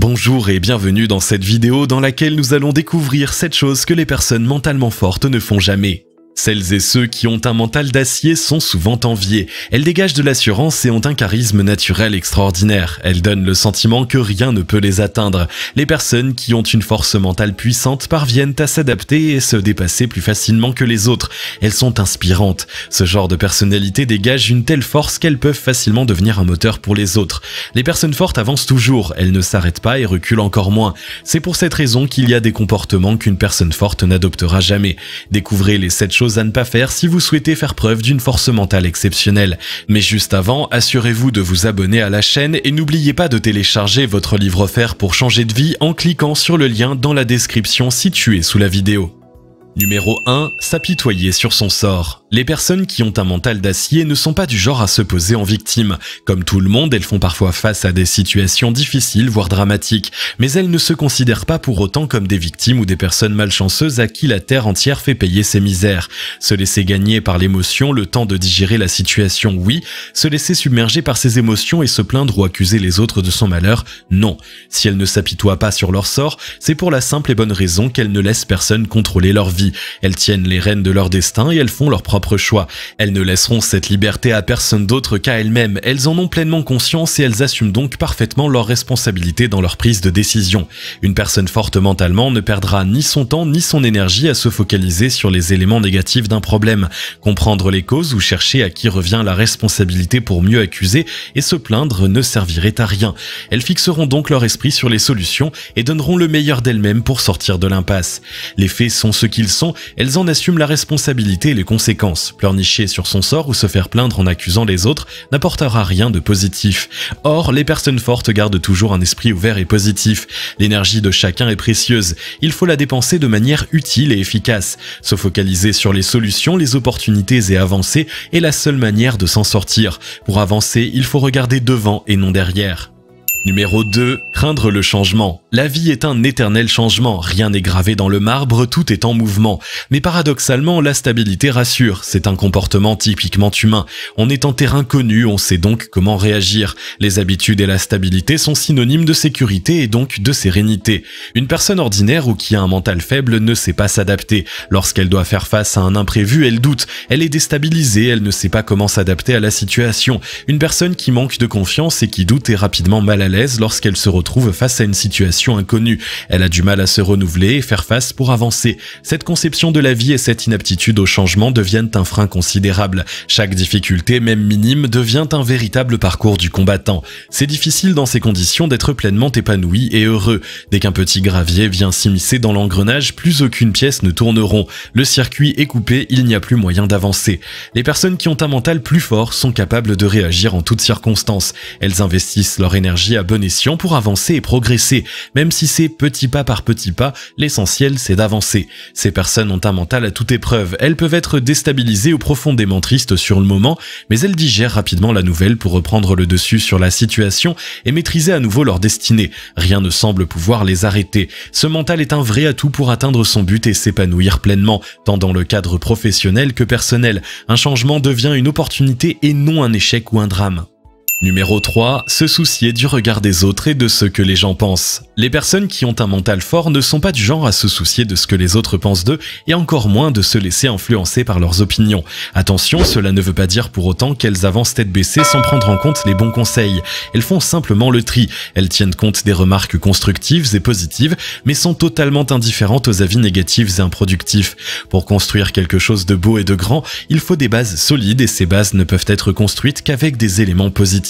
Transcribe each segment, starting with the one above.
Bonjour et bienvenue dans cette vidéo dans laquelle nous allons découvrir 7 choses que les personnes mentalement fortes ne font jamais. Celles et ceux qui ont un mental d'acier sont souvent enviés. Elles dégagent de l'assurance et ont un charisme naturel extraordinaire. Elles donnent le sentiment que rien ne peut les atteindre. Les personnes qui ont une force mentale puissante parviennent à s'adapter et se dépasser plus facilement que les autres. Elles sont inspirantes. Ce genre de personnalité dégage une telle force qu'elles peuvent facilement devenir un moteur pour les autres. Les personnes fortes avancent toujours, elles ne s'arrêtent pas et reculent encore moins. C'est pour cette raison qu'il y a des comportements qu'une personne forte n'adoptera jamais. Découvrez les 7 choses à ne pas faire si vous souhaitez faire preuve d'une force mentale exceptionnelle. Mais juste avant, assurez-vous de vous abonner à la chaîne et n'oubliez pas de télécharger votre livre offert pour changer de vie en cliquant sur le lien dans la description située sous la vidéo. Numéro 1. S'apitoyer sur son sort. Les personnes qui ont un mental d'acier ne sont pas du genre à se poser en victime. Comme tout le monde, elles font parfois face à des situations difficiles, voire dramatiques. Mais elles ne se considèrent pas pour autant comme des victimes ou des personnes malchanceuses à qui la terre entière fait payer ses misères. Se laisser gagner par l'émotion, le temps de digérer la situation, oui. Se laisser submerger par ses émotions et se plaindre ou accuser les autres de son malheur, non. Si elles ne s'apitoient pas sur leur sort, c'est pour la simple et bonne raison qu'elles ne laissent personne contrôler leur vie. Elles tiennent les rênes de leur destin et elles font leur propre choix. Elles ne laisseront cette liberté à personne d'autre qu'à elles-mêmes. Elles en ont pleinement conscience et elles assument donc parfaitement leurs responsabilités dans leur prise de décision. Une personne forte mentalement ne perdra ni son temps ni son énergie à se focaliser sur les éléments négatifs d'un problème. Comprendre les causes ou chercher à qui revient la responsabilité pour mieux accuser et se plaindre ne servirait à rien. Elles fixeront donc leur esprit sur les solutions et donneront le meilleur d'elles-mêmes pour sortir de l'impasse. Les faits sont ce qu'ils sont, elles en assument la responsabilité et les conséquences. Pleurnicher sur son sort ou se faire plaindre en accusant les autres n'apportera rien de positif. Or, les personnes fortes gardent toujours un esprit ouvert et positif. L'énergie de chacun est précieuse. Il faut la dépenser de manière utile et efficace. Se focaliser sur les solutions, les opportunités et avancer est la seule manière de s'en sortir. Pour avancer, il faut regarder devant et non derrière. Numéro 2. Craindre le changement. La vie est un éternel changement, rien n'est gravé dans le marbre, tout est en mouvement. Mais paradoxalement, la stabilité rassure, c'est un comportement typiquement humain. On est en terrain connu, on sait donc comment réagir. Les habitudes et la stabilité sont synonymes de sécurité et donc de sérénité. Une personne ordinaire ou qui a un mental faible ne sait pas s'adapter. Lorsqu'elle doit faire face à un imprévu, elle doute, elle est déstabilisée, elle ne sait pas comment s'adapter à la situation. Une personne qui manque de confiance et qui doute est rapidement mal à l'aise lorsqu'elle se retrouve face à une situation inconnue. Elle a du mal à se renouveler et faire face pour avancer. Cette conception de la vie et cette inaptitude au changement deviennent un frein considérable. Chaque difficulté, même minime, devient un véritable parcours du combattant. C'est difficile dans ces conditions d'être pleinement épanoui et heureux. Dès qu'un petit gravier vient s'immiscer dans l'engrenage, plus aucune pièce ne tourneront. Le circuit est coupé, il n'y a plus moyen d'avancer. Les personnes qui ont un mental plus fort sont capables de réagir en toutes circonstances. Elles investissent leur énergie à bon escient pour avancer et progresser. Même si c'est petit pas par petit pas, l'essentiel c'est d'avancer. Ces personnes ont un mental à toute épreuve. Elles peuvent être déstabilisées ou profondément tristes sur le moment, mais elles digèrent rapidement la nouvelle pour reprendre le dessus sur la situation et maîtriser à nouveau leur destinée. Rien ne semble pouvoir les arrêter. Ce mental est un vrai atout pour atteindre son but et s'épanouir pleinement, tant dans le cadre professionnel que personnel. Un changement devient une opportunité et non un échec ou un drame. Numéro 3. Se soucier du regard des autres et de ce que les gens pensent. Les personnes qui ont un mental fort ne sont pas du genre à se soucier de ce que les autres pensent d'eux et encore moins de se laisser influencer par leurs opinions. Attention, cela ne veut pas dire pour autant qu'elles avancent tête baissée sans prendre en compte les bons conseils. Elles font simplement le tri. Elles tiennent compte des remarques constructives et positives, mais sont totalement indifférentes aux avis négatifs et improductifs. Pour construire quelque chose de beau et de grand, il faut des bases solides et ces bases ne peuvent être construites qu'avec des éléments positifs.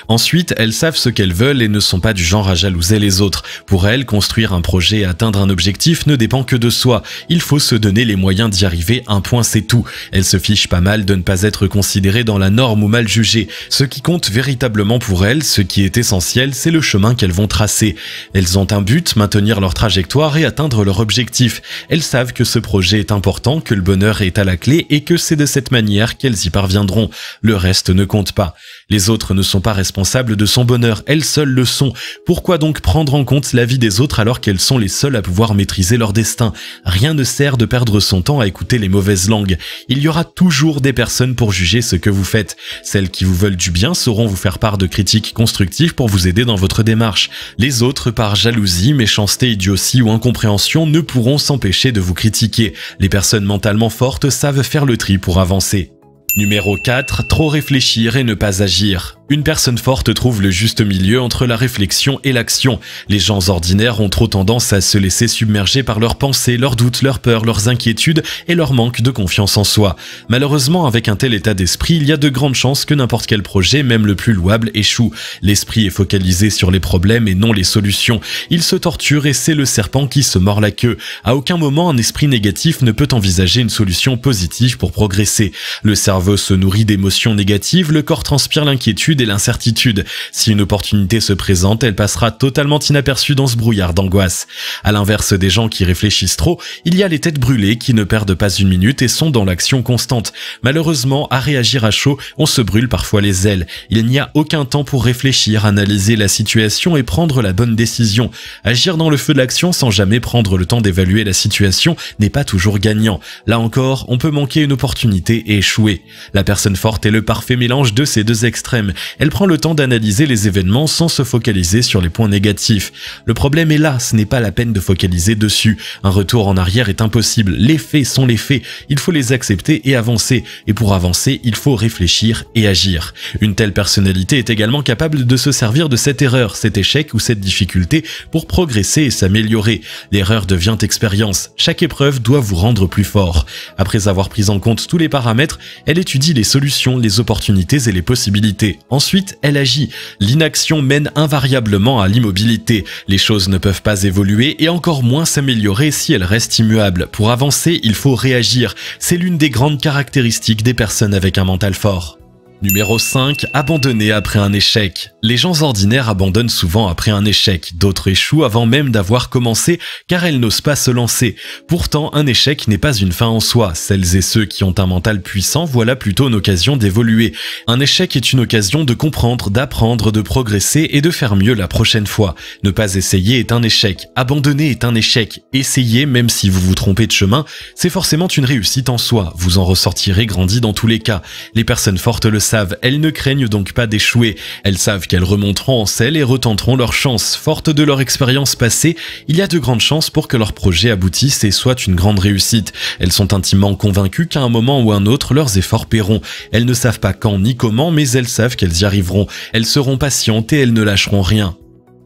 Ensuite, elles savent ce qu'elles veulent et ne sont pas du genre à jalouser les autres. Pour elles, construire un projet et atteindre un objectif ne dépend que de soi. Il faut se donner les moyens d'y arriver, un point c'est tout. Elles se fichent pas mal de ne pas être considérées dans la norme ou mal jugées. Ce qui compte véritablement pour elles, ce qui est essentiel, c'est le chemin qu'elles vont tracer. Elles ont un but, maintenir leur trajectoire et atteindre leur objectif. Elles savent que ce projet est important, que le bonheur est à la clé et que c'est de cette manière qu'elles y parviendront. Le reste ne compte pas. Les autres ne sont pas responsables de son bonheur, elles seules le sont. Pourquoi donc prendre en compte la vie des autres alors qu'elles sont les seules à pouvoir maîtriser leur destin? Rien ne sert de perdre son temps à écouter les mauvaises langues. Il y aura toujours des personnes pour juger ce que vous faites. Celles qui vous veulent du bien sauront vous faire part de critiques constructives pour vous aider dans votre démarche. Les autres, par jalousie, méchanceté, idiotie ou incompréhension, ne pourront s'empêcher de vous critiquer. Les personnes mentalement fortes savent faire le tri pour avancer. Numéro 4, trop réfléchir et ne pas agir. Une personne forte trouve le juste milieu entre la réflexion et l'action. Les gens ordinaires ont trop tendance à se laisser submerger par leurs pensées, leurs doutes, leurs peurs, leurs inquiétudes et leur manque de confiance en soi. Malheureusement, avec un tel état d'esprit, il y a de grandes chances que n'importe quel projet, même le plus louable, échoue. L'esprit est focalisé sur les problèmes et non les solutions. Il se torture et c'est le serpent qui se mord la queue. À aucun moment, un esprit négatif ne peut envisager une solution positive pour progresser. Le cerveau se nourrit d'émotions négatives, le corps transpire l'inquiétude et l'incertitude. Si une opportunité se présente, elle passera totalement inaperçue dans ce brouillard d'angoisse. À l'inverse des gens qui réfléchissent trop, il y a les têtes brûlées qui ne perdent pas une minute et sont dans l'action constante. Malheureusement, à réagir à chaud, on se brûle parfois les ailes. Il n'y a aucun temps pour réfléchir, analyser la situation et prendre la bonne décision. Agir dans le feu de l'action sans jamais prendre le temps d'évaluer la situation n'est pas toujours gagnant. Là encore, on peut manquer une opportunité et échouer. La personne forte est le parfait mélange de ces deux extrêmes. Elle prend le temps d'analyser les événements sans se focaliser sur les points négatifs. Le problème est là, ce n'est pas la peine de focaliser dessus. Un retour en arrière est impossible. Les faits sont les faits. Il faut les accepter et avancer. Et pour avancer, il faut réfléchir et agir. Une telle personnalité est également capable de se servir de cette erreur, cet échec ou cette difficulté pour progresser et s'améliorer. L'erreur devient expérience. Chaque épreuve doit vous rendre plus fort. Après avoir pris en compte tous les paramètres, elle étudie les solutions, les opportunités et les possibilités. Ensuite, elle agit. L'inaction mène invariablement à l'immobilité. Les choses ne peuvent pas évoluer et encore moins s'améliorer si elles restent immuables. Pour avancer, il faut réagir. C'est l'une des grandes caractéristiques des personnes avec un mental fort. Numéro 5, abandonner après un échec. Les gens ordinaires abandonnent souvent après un échec. D'autres échouent avant même d'avoir commencé car elles n'osent pas se lancer. Pourtant, un échec n'est pas une fin en soi. Celles et ceux qui ont un mental puissant, voilà plutôt une occasion d'évoluer. Un échec est une occasion de comprendre, d'apprendre, de progresser et de faire mieux la prochaine fois. Ne pas essayer est un échec. Abandonner est un échec. Essayer, même si vous vous trompez de chemin, c'est forcément une réussite en soi. Vous en ressortirez grandi dans tous les cas. Les personnes fortes le savent, elles ne craignent donc pas d'échouer. Elles savent qu'elles remonteront en selle et retenteront leur chance. Fortes de leur expérience passée, il y a de grandes chances pour que leur projet aboutisse et soit une grande réussite. Elles sont intimement convaincues qu'à un moment ou un autre, leurs efforts paieront. Elles ne savent pas quand ni comment, mais elles savent qu'elles y arriveront. Elles seront patientes et elles ne lâcheront rien.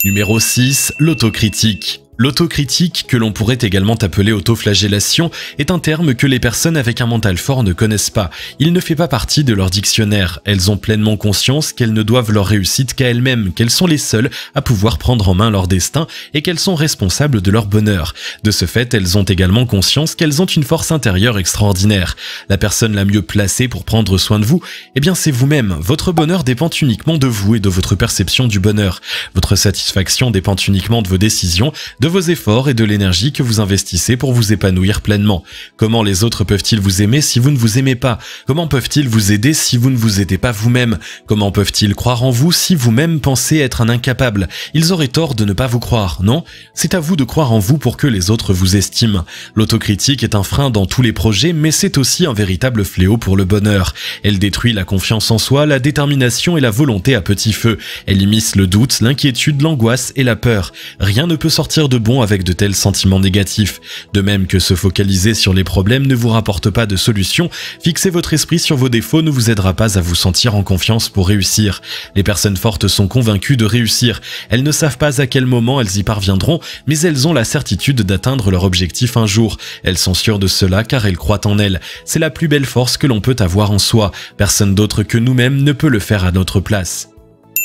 Numéro 6, l'autocritique. L'autocritique, que l'on pourrait également appeler autoflagellation, est un terme que les personnes avec un mental fort ne connaissent pas. Il ne fait pas partie de leur dictionnaire. Elles ont pleinement conscience qu'elles ne doivent leur réussite qu'à elles-mêmes, qu'elles sont les seules à pouvoir prendre en main leur destin et qu'elles sont responsables de leur bonheur. De ce fait, elles ont également conscience qu'elles ont une force intérieure extraordinaire. La personne la mieux placée pour prendre soin de vous, eh bien c'est vous-même. Votre bonheur dépend uniquement de vous et de votre perception du bonheur. Votre satisfaction dépend uniquement de vos décisions, de vos efforts et de l'énergie que vous investissez pour vous épanouir pleinement. Comment les autres peuvent-ils vous aimer si vous ne vous aimez pas? Comment peuvent-ils vous aider si vous ne vous aidez pas vous-même? Comment peuvent-ils croire en vous si vous-même pensez être un incapable? Ils auraient tort de ne pas vous croire, non? C'est à vous de croire en vous pour que les autres vous estiment. L'autocritique est un frein dans tous les projets, mais c'est aussi un véritable fléau pour le bonheur. Elle détruit la confiance en soi, la détermination et la volonté à petit feu. Elle immisce le doute, l'inquiétude, l'angoisse et la peur. Rien ne peut sortir de bon avec de tels sentiments négatifs. De même que se focaliser sur les problèmes ne vous rapporte pas de solution, fixer votre esprit sur vos défauts ne vous aidera pas à vous sentir en confiance pour réussir. Les personnes fortes sont convaincues de réussir. Elles ne savent pas à quel moment elles y parviendront, mais elles ont la certitude d'atteindre leur objectif un jour. Elles sont sûres de cela car elles croient en elles. C'est la plus belle force que l'on peut avoir en soi. Personne d'autre que nous-mêmes ne peut le faire à notre place.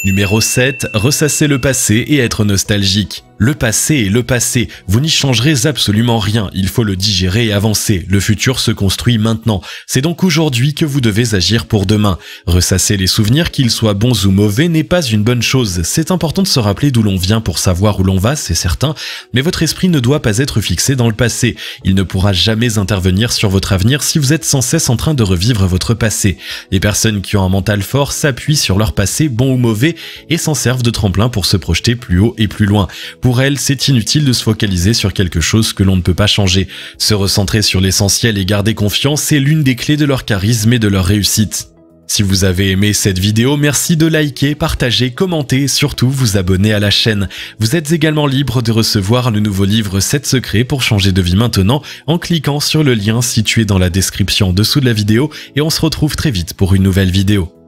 Numéro 7, ressasser le passé et être nostalgique. Le passé est le passé, vous n'y changerez absolument rien, il faut le digérer et avancer, le futur se construit maintenant. C'est donc aujourd'hui que vous devez agir pour demain. Ressasser les souvenirs, qu'ils soient bons ou mauvais, n'est pas une bonne chose. C'est important de se rappeler d'où l'on vient pour savoir où l'on va, c'est certain, mais votre esprit ne doit pas être fixé dans le passé. Il ne pourra jamais intervenir sur votre avenir si vous êtes sans cesse en train de revivre votre passé. Les personnes qui ont un mental fort s'appuient sur leur passé, bon ou mauvais, et s'en servent de tremplin pour se projeter plus haut et plus loin. Pour elles, c'est inutile de se focaliser sur quelque chose que l'on ne peut pas changer. Se recentrer sur l'essentiel et garder confiance est l'une des clés de leur charisme et de leur réussite. Si vous avez aimé cette vidéo, merci de liker, partager, commenter et surtout vous abonner à la chaîne. Vous êtes également libre de recevoir le nouveau livre 7 secrets pour changer de vie maintenant en cliquant sur le lien situé dans la description en dessous de la vidéo et on se retrouve très vite pour une nouvelle vidéo.